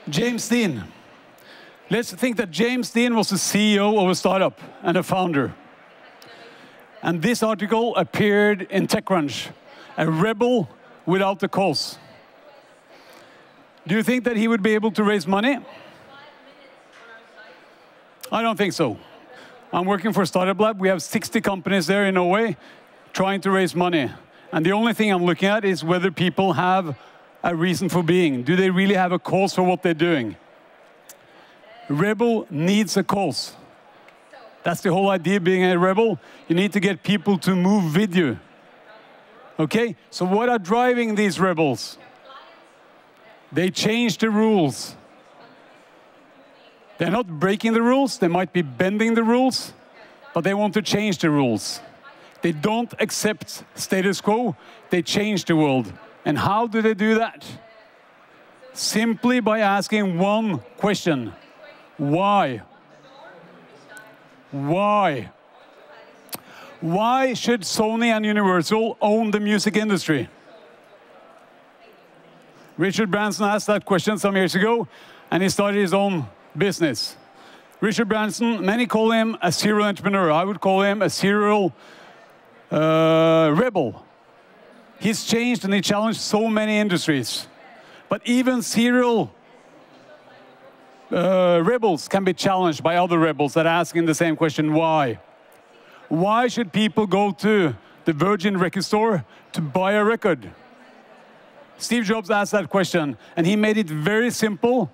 James Dean. Let's think that James Dean was the CEO of a startup and a founder. And this article appeared in TechCrunch, a rebel without a cause. Do you think that he would be able to raise money? I don't think so. I'm working for StartupLab. We have 60 companies there in Norway trying to raise money. And the only thing I'm looking at is whether people have a reason for being. Do they really have a cause for what they're doing? Rebel needs a cause. That's the whole idea of being a rebel. You need to get people to move with you. Okay? So what are driving these rebels? They change the rules. They're not breaking the rules. They might be bending the rules, but they want to change the rules. They don't accept status quo. They change the world. And how do they do that? Simply by asking one question. Why? Why? Why should Sony and Universal own the music industry? Richard Branson asked that question some years ago, and he started his own business. Richard Branson, many call him a serial entrepreneur. I would call him a serial rebel. He's changed and he challenged so many industries. But even serial rebels can be challenged by other rebels that are asking the same question, why? Why should people go to the Virgin record store to buy a record? Steve Jobs asked that question, and he made it very simple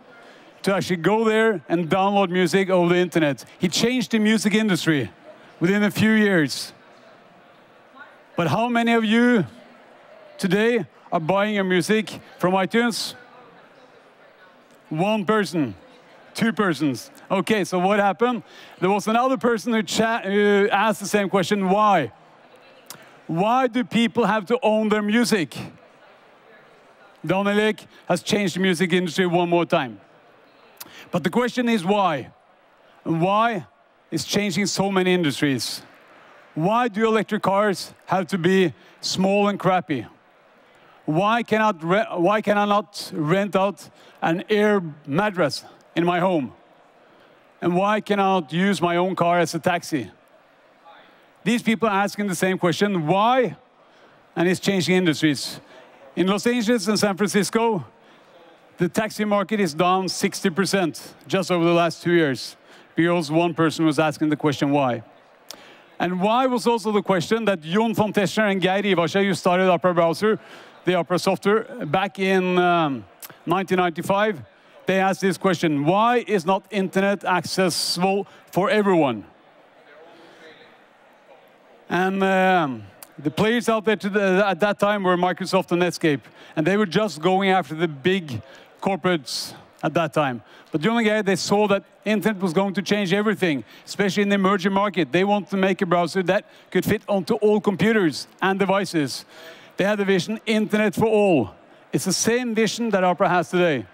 to actually go there and download music over the internet. He changed the music industry within a few years. But how many of you today are buying your music from iTunes? One person, two persons. Okay, so what happened? There was another person who asked the same question, why? Why do people have to own their music? Daniel Ek has changed the music industry one more time. But the question is why? And why is changing so many industries? Why do electric cars have to be small and crappy? Why can I not rent out an air mattress in my home? And why can I not use my own car as a taxi? These people are asking the same question, why? And it's changing industries. In Los Angeles and San Francisco, the taxi market is down 60% just over the last 2 years, because one person was asking the question, why? And why was also the question that Jon von Tetzschner and Geir Ivarsøy, who started Opera Browser, the Opera software, back in 1995, they asked this question, why is not internet accessible for everyone? And the players out there at that time were Microsoft and Netscape, and they were just going after the big corporates at that time. But Jon and Geir, they saw that internet was going to change everything, especially in the emerging market. They wanted to make a browser that could fit onto all computers and devices. They had the vision, internet for all. It's the same vision that Opera has today.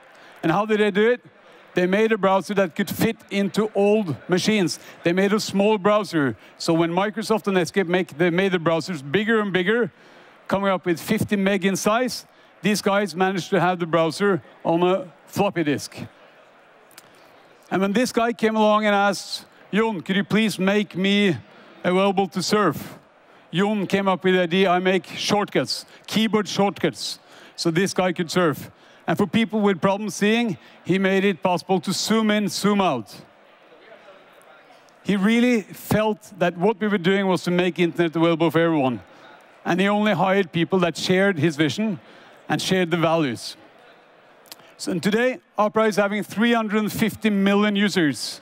And how did they do it? They made a browser that could fit into old machines. They made a small browser. So when Microsoft and Netscape they made the browsers bigger and bigger, coming up with 50 meg in size, these guys managed to have the browser on a floppy disk. And when this guy came along and asked, Jon, could you please make me available to surf? Jon came up with the idea, I make shortcuts, keyboard shortcuts, so this guy could surf. And for people with problems seeing, he made it possible to zoom in, zoom out. He really felt that what we were doing was to make internet available for everyone. And he only hired people that shared his vision and shared the values. So today, Opera is having 350 million users.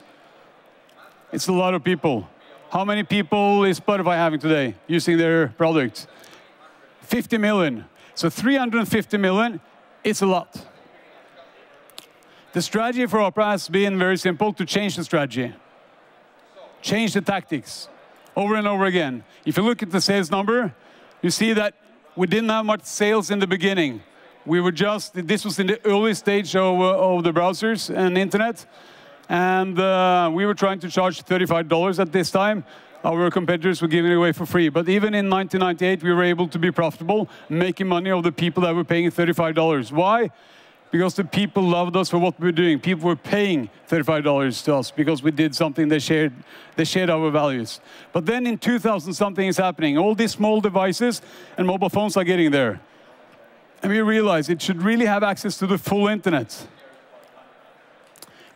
It's a lot of people. How many people is Spotify having today using their product? 50 million. So 350 million, it's a lot. The strategy for Opera has been very simple, to change the strategy. Change the tactics over and over again. If you look at the sales number, you see that we didn't have much sales in the beginning. We were this was in the early stage of the browsers and internet. And we were trying to charge $35 at this time. Our competitors were giving it away for free. But even in 1998, we were able to be profitable, making money of the people that were paying $35. Why? because the people loved us for what we were doing. People were paying $35 to us because we did something they shared our values. But then in 2000, something is happening. All these small devices and mobile phones are getting there. And we realized it should really have access to the full internet.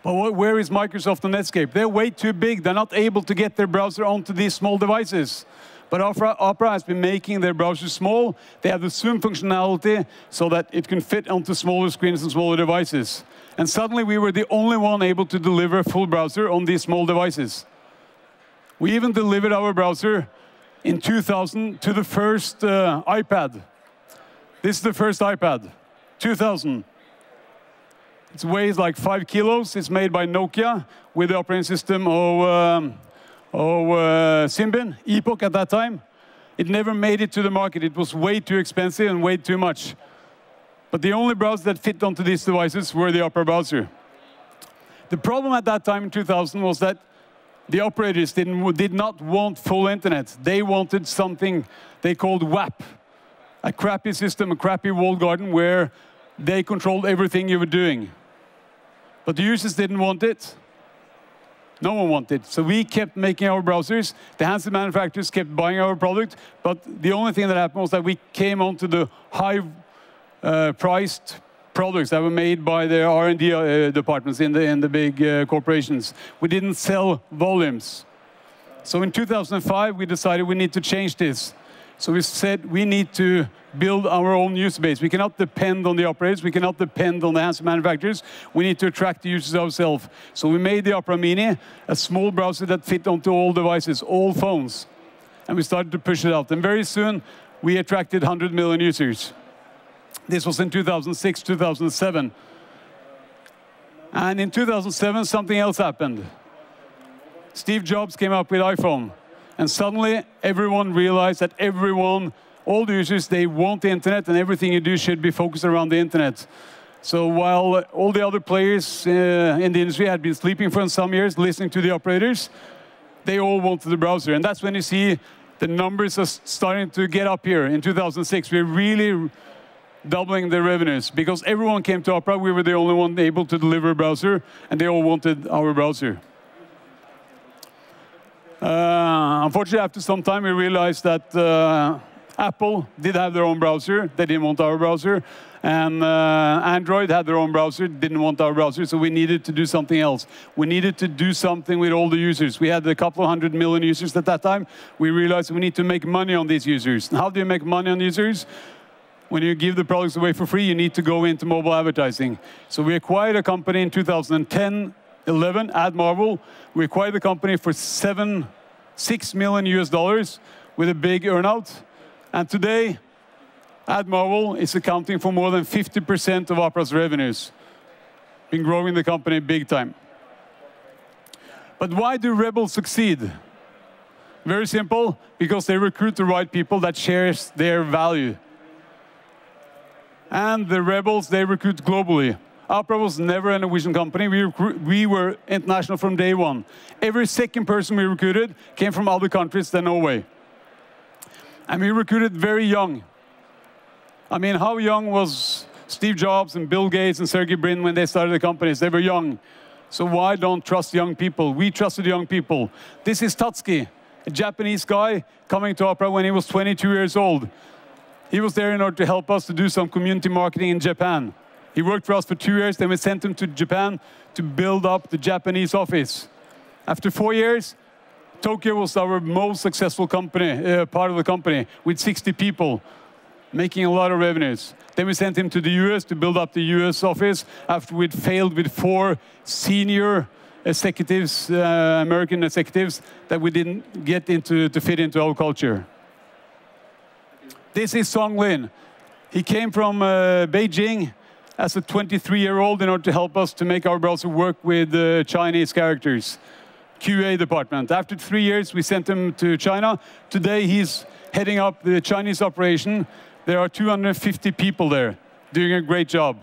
But where is Microsoft and Netscape? They're way too big. They're not able to get their browser onto these small devices. But Opera has been making their browser small. They have the zoom functionality so that it can fit onto smaller screens and smaller devices. And suddenly we were the only one able to deliver a full browser on these small devices. We even delivered our browser in 2000 to the first iPad. This is the first iPad, 2000. It weighs like 5 kilos. It's made by Nokia with the operating system of Symbian, Epoch at that time. It never made it to the market. It was way too expensive and way too much. But the only browsers that fit onto these devices were the Opera browser. The problem at that time in 2000 was that the operators did not want full internet. They wanted something they called WAP, a crappy system, a crappy walled garden where they controlled everything you were doing. But the users didn't want it. No one wanted it. So we kept making our browsers. The handset manufacturers kept buying our product. But the only thing that happened was that we came onto the high-priced products that were made by the R&D departments in the big corporations. We didn't sell volumes. So in 2005, we decided we need to change this. So we said we need to build our own user base. We cannot depend on the operators. We cannot depend on the handset manufacturers. We need to attract the users ourselves. So we made the Opera Mini, a small browser that fit onto all devices, all phones. And we started to push it out. And very soon, we attracted 100 million users. This was in 2006, 2007. And in 2007, something else happened. Steve Jobs came up with iPhone. And suddenly, everyone realized that all the users, they want the internet, and everything you do should be focused around the internet. So while all the other players in the industry had been sleeping for some years, listening to the operators, they all wanted the browser. And that's when you see the numbers are starting to get up here. In 2006, we're really doubling the revenues, because everyone came to Opera. We were the only one able to deliver a browser, and they all wanted our browser. Unfortunately, after some time, we realized that Apple did have their own browser. They didn't want our browser. And Android had their own browser, didn't want our browser. So we needed to do something else. We needed to do something with all the users. We had a couple of 100 million users at that time. We realized we need to make money on these users. And how do you make money on users? When you give the products away for free, you need to go into mobile advertising. So we acquired a company in 2010, 11, AdMarvel. We acquired the company for $6 million US with a big earnout. And today, AdMarvel is accounting for more than 50% of Opera's revenues. Been growing the company big time. But why do rebels succeed? Very simple, because they recruit the right people that shares their value. And the rebels, they recruit globally. Opera was never a Norwegian company. We were international from day one. Every second person we recruited came from other countries than Norway. And we recruited very young. I mean, how young was Steve Jobs and Bill Gates and Sergey Brin when they started the companies? They were young. So why don't trust young people? We trusted young people. This is Tatsuki, a Japanese guy coming to Opera when he was 22 years old. He was there in order to help us to do some community marketing in Japan. He worked for us for 2 years, then we sent him to Japan to build up the Japanese office. After 4 years, Tokyo was our most successful company, part of the company, with 60 people, making a lot of revenues. Then we sent him to the US to build up the US office after we'd failed with 4 senior executives, American executives, that we didn't get to fit into our culture. This is Song Lin. He came from Beijing as a 23-year-old in order to help us to make our browser work with Chinese characters. QA department. After 3 years, we sent him to China. Today, he's heading up the Chinese operation. There are 250 people there doing a great job.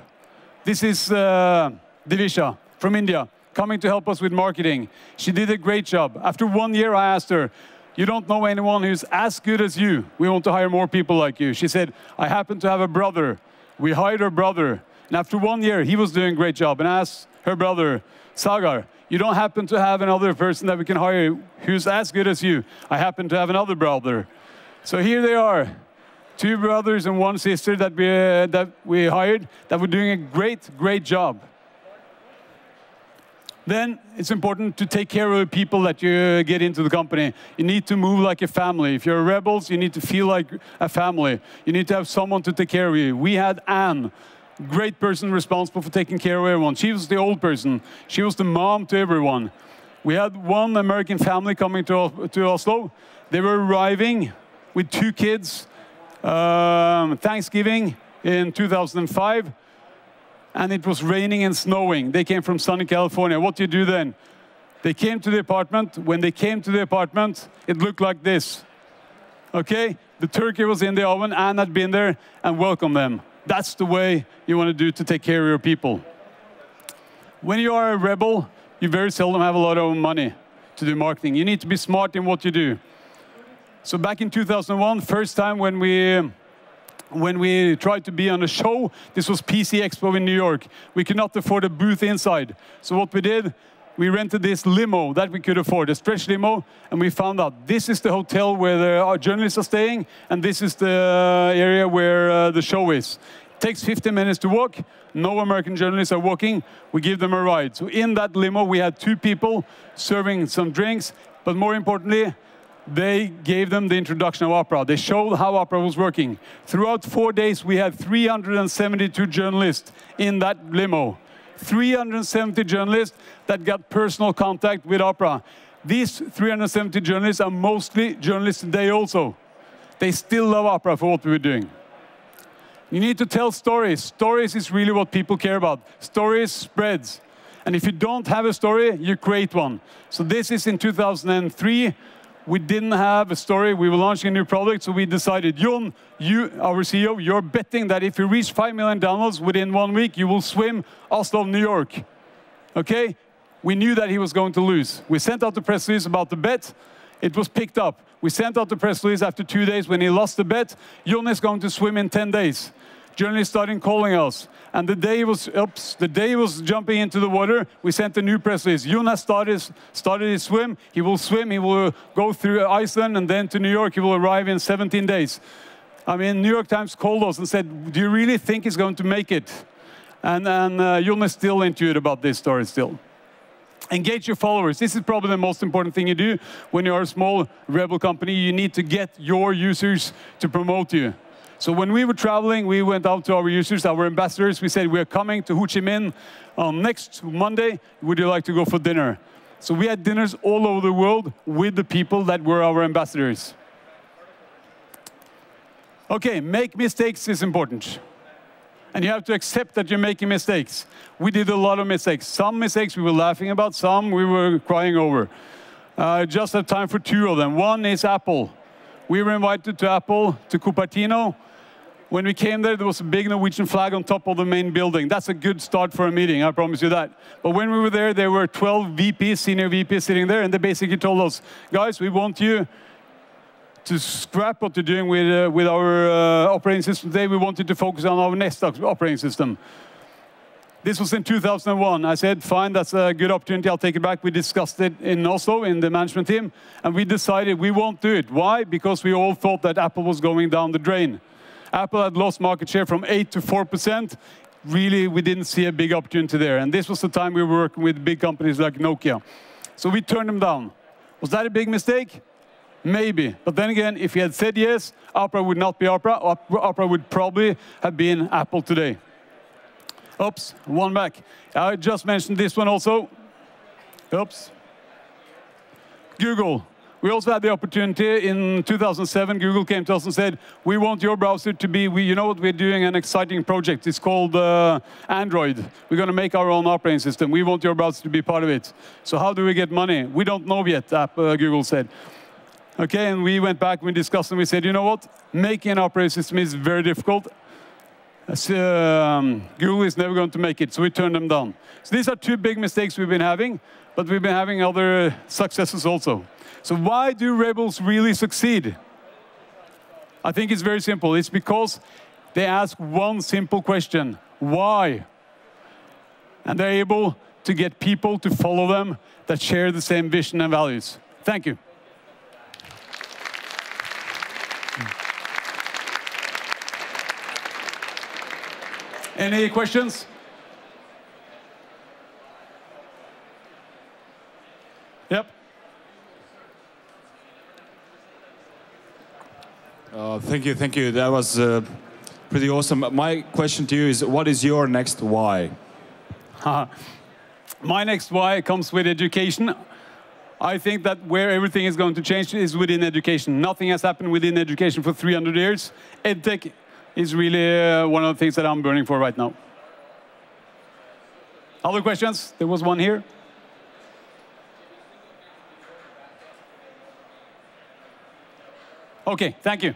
This is Divisha from India, coming to help us with marketing. She did a great job. After 1 year, I asked her, "You don't know anyone who's as good as you. We want to hire more people like you." She said, "I happen to have a brother." We hired her brother, And after 1 year, he was doing a great job. And I asked her brother, Sagar, you don't happen to have another person that we can hire who's as good as you? I happen to have another brother. So here they are, 2 brothers and 1 sister that we hired that were doing a great job. Then it's important to take care of the people that you get into the company. You need to move like a family. If you're rebels, you need to feel like a family. You need to have someone to take care of you. We had Anne, great person responsible for taking care of everyone. She was the old person. She was the mom to everyone. We had 1 American family coming to Oslo. They were arriving with 2 kids, Thanksgiving in 2005. And it was raining and snowing. They came from sunny California. What do you do then? They came to the apartment. When they came to the apartment, it looked like this. Okay? The turkey was in the oven. Anne had been there and welcomed them. That's the way you want to do to take care of your people. When you are a rebel, you very seldom have a lot of money to do marketing. You need to be smart in what you do. So back in 2001, first time when we tried to be on a show, this was PC Expo in New York. We could not afford a booth inside. So what we did, we rented this limo that we could afford, a stretch limo, and we found out this is the hotel where our journalists are staying, and this is the area where the show is. It takes 15 minutes to walk. No American journalists are walking. We give them a ride. So in that limo, we had 2 people serving some drinks, but more importantly, they gave them the introduction of opera. They showed how opera was working. Throughout 4 days, we had 372 journalists in that limo. 370 journalists that got personal contact with opera. These 370 journalists are mostly journalists today also. They still love opera for what we were doing. You need to tell stories. Stories is really what people care about. Stories spreads. And if you don't have a story, you create one. So this is in 2003. We didn't have a story. We were launching a new product, so we decided, Jon, you, our CEO, you're betting that if you reach 5 million downloads within 1 week, you will swim Oslo, New York. Okay? We knew that he was going to lose. We sent out the press release about the bet. It was picked up. We sent out the press release after 2 days when he lost the bet. Jon is going to swim in 10 days. Journalists started calling us. And the day he was jumping into the water, we sent a new press release. Jon has started his swim. He will swim. He will go through Iceland and then to New York. He will arrive in 17 days. I mean, New York Times called us and said, do you really think he's going to make it? And Jon is still into it about this story still. Engage your followers. This is probably the most important thing you do when you're a small rebel company. You need to get your users to promote you. So when we were traveling, we went out to our users, our ambassadors. We said, we're coming to Ho Chi Minh on next Monday. Would you like to go for dinner? So we had dinners all over the world with the people that were our ambassadors. Okay, make mistakes is important. And you have to accept that you're making mistakes. We did a lot of mistakes. Some mistakes we were laughing about, some we were crying over. I just have time for 2 of them. One is Apple. We were invited to Apple, to Cupertino. When we came there, there was a big Norwegian flag on top of the main building. That's a good start for a meeting, I promise you that. But when we were there were 12 VPs, senior VPs sitting there, and they basically told us, guys, we want you to scrap what you're doing with our operating system today. We want you to focus on our next operating system. This was in 2001. I said, fine, that's a good opportunity. I'll take it back. We discussed it in Oslo, in the management team, and we decided we won't do it. Why? Because we all thought that Apple was going down the drain. Apple had lost market share from 8% to 4%. Really, we didn't see a big opportunity there. And this was the time we were working with big companies like Nokia. So we turned them down. Was that a big mistake? Maybe. But then again, if he had said yes, Opera would not be Opera. Opera would probably have been Apple today. Oops, one back. I just mentioned this one also. Oops. Google. We also had the opportunity in 2007. Google came to us and said, we want your browser to be, you know what, we're doing an exciting project. It's called Android. We're going to make our own operating system. We want your browser to be part of it. So how do we get money? We don't know yet, Google said. Okay, and we went back, we discussed, and we said, you know what? Making an operating system is very difficult. Google is never going to make it, so we turned them down. So these are 2 big mistakes we've been having, but we've been having other successes also. So why do rebels really succeed? I think it's very simple. It's because they ask one simple question. why. And they're able to get people to follow them that share the same vision and values. Thank you. Any questions? Yep. Thank you. That was pretty awesome. My question to you is, what is your next why? My next why comes with education. I think that where everything is going to change is within education. Nothing has happened within education for 300 years. EdTech is really one of the things that I'm burning for right now. Other questions? There was one here. Okay, thank you.